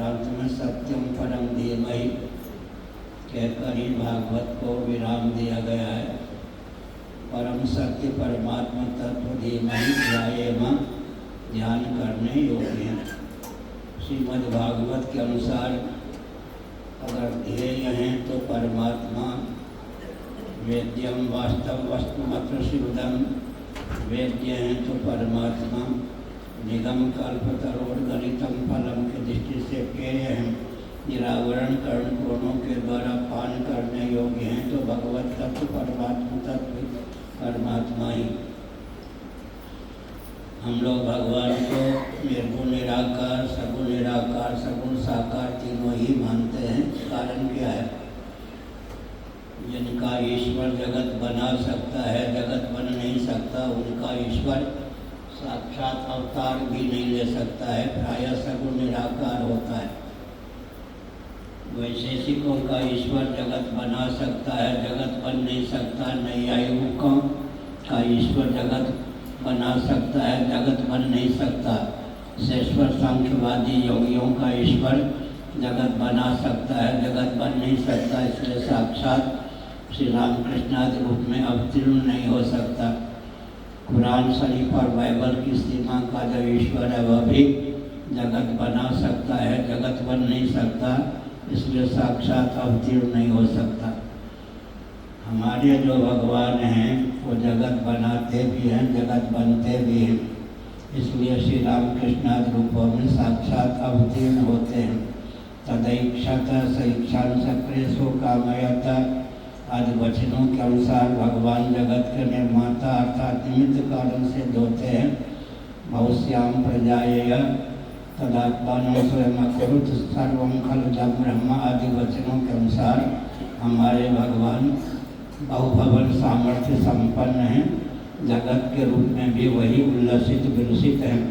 अंत में सत्यम परम धीमहि कहकर ही भागवत को विराम दिया गया है। परम सत्य परमात्मा तत्व धीमहि ध्यायेम ध्यान करने योग्य है। श्रीमद् भागवत के अनुसार अगर ध्येय हैं तो परमात्मा, वेद्यम वास्तव वस्तुमत्र शिवदम, वेद्य हैं तो परमात्मा, निगम कल्पतरोर गणितम फलम की दृष्टि से पेय हैं, निरावरण कर्ण कोणों के द्वारा पान करने योग्य हैं तो भगवत तत्व परमात्मा तत्व परमात्मा ही। हम लोग भगवान को निर्गुण निराकार, सगुण निराकार, सगुण साकार तीनों ही मानते हैं। कारण क्या है? जिनका ईश्वर जगत बना सकता है, जगत बन नहीं सकता, उनका ईश्वर साक्षात अवतार भी नहीं ले सकता है, प्रायः सगुण निराकार होता है। वैशेषिकों का ईश्वर जगत बना सकता है, जगत बन नहीं सकता। नैयायिकों का ईश्वर जगत बना सकता है, जगत बन नहीं सकता। शेश्वर सांख्यवादी योगियों का ईश्वर जगत बना सकता है, जगत बन नहीं सकता। इसलिए साक्षात श्री रामकृष्ण आदि रूप में अवतीर्ण नहीं हो सकता। कुरान शरीफ और बाइबल की सीमा का जो ईश्वर है वह भी जगत बना सकता है, जगत बन नहीं सकता, इसलिए साक्षात अवतीर्ण नहीं हो सकता। हमारे जो भगवान हैं वो जगत बनाते भी हैं, जगत बनते भी हैं, इसलिए श्री रामकृष्ण आदि रूपों में साक्षात अवतीर्ण होते हैं। तदैक्षता सैक्षान सक्रेशो कामयता आदि वचनों के अनुसार भगवान जगत के निर्माता अर्थात निमित्त कारण से होते हैं। भविष्याम प्रजाएय तदात्मानं स्वयं अकुरुत सर्वं खलु ब्रह्म आदि वचनों के अनुसार हमारे भगवान बहुभवन सामर्थ्य संपन्न हैं। जगत के रूप में भी वही उल्लसित विलसित हैं,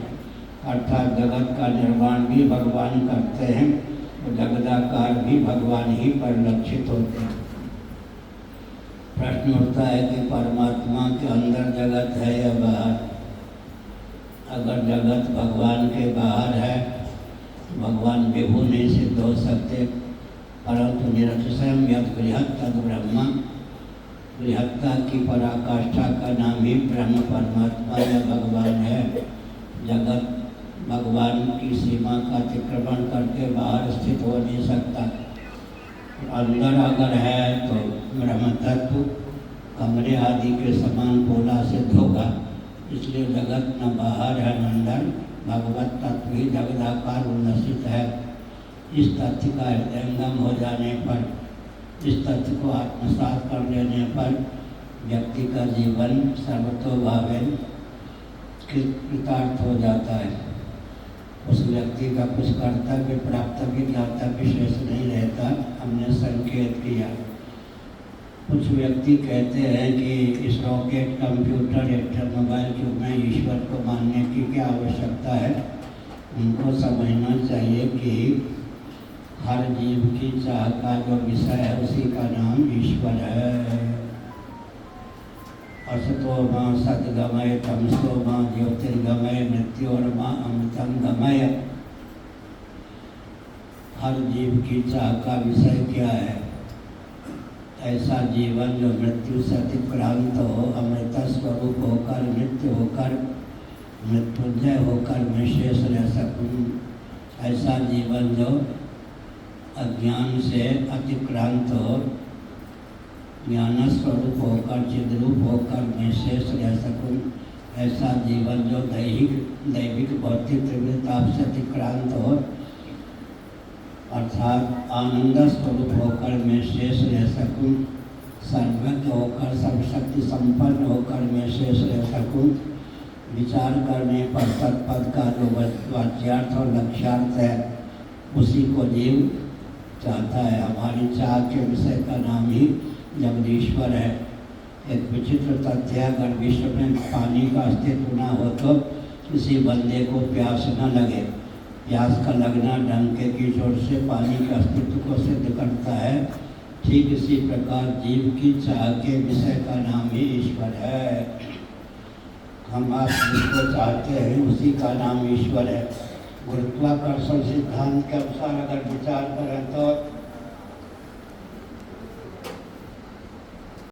अर्थात जगत का निर्माण भी भगवान करते हैं और जगदाकार भी भगवान ही परिलक्षित होते हैं। प्रश्न उठता है कि परमात्मा के अंदर जगत है या बाहर? अगर जगत भगवान के बाहर है तो भगवान विभु नहीं सिद्ध हो सकते, परंतु निरतिशयम यद बृहत् तद ब्रह्म, बृहत्ता की पराकाष्ठा का नाम ही ब्रह्म परमात्मा या भगवान है। जगत भगवान की सीमा का अतिक्रमण करके बाहर स्थित हो नहीं सकता। अंदर अगर है तो ब्रह्म तत्व कमरे आदि के समान पोला सिद्ध होगा। इसलिए जगत न बाहर है न अंदर, भगवत तत्व ही जगदाकार उल्लसित है। इस तथ्य का हृदयंगम हो जाने पर, इस तथ्य को आत्मसात कर लेने पर व्यक्ति का जीवन सर्वतोभावेन कृतार्थ हो जाता है। उस व्यक्ति का कुछ कर्तव्य प्राप्तव्य ज्ञातव्य शेष नहीं रहता। हमने संकेत किया। कुछ व्यक्ति कहते हैं कि इस रॉकेट, कंप्यूटर, मोबाइल युग में ईश्वर को मानने की क्या आवश्यकता है। उनको समझना चाहिए कि हर जीव की चाह का जो विषय है उसी का नाम ईश्वर है। असतो मां सद्गमय तमसो मां ज्योतिर्गमय मृत्योर्मां अमृतम गमय। हर जीव की चाह का विषय क्या है? ऐसा जीवन जो मृत्यु से अतिक्रांत हो, अमृत स्वरूप होकर, नित्य होकर, मृत्युंजय होकर मैं शेष रह सकूँ। ऐसा जीवन जो अज्ञान से अतिक्रांत हो, ज्ञान स्वरूप होकर, चिद्रूप होकर मैं शेष रह सकूँ। ऐसा जीवन जो दैविक भौतिक त्रिवृत्ताप से अतिक्रांत हो, अर्थात आनंद स्वरूप होकर मैं शेष रह सकूँ। सर्वज्ञ होकर, सर्वशक्ति संपन्न होकर मैं शेष रह सकूँ। विचार करने पर तत्पद का जो वाच्यार्थ और लक्ष्यार्थ है उसी को जीव चाहता है। हमारी चाह के विषय का नाम ही जगदीश्वर है। एक विचित्र तथ्य है, अगर विश्व में पानी का अस्तित्व न हो तो किसी बंदे को प्यास न लगे। प्यास का लगना डंके की चोट से पानी के अस्तित्व को सिद्ध करता है। ठीक इसी प्रकार जीव की चाह के विषय का नाम ही ईश्वर है। हम आप जिसको चाहते हैं उसी का नाम ईश्वर है। गुरुत्वाकर्षण सिद्धांत के अनुसार अगर विचार करें तो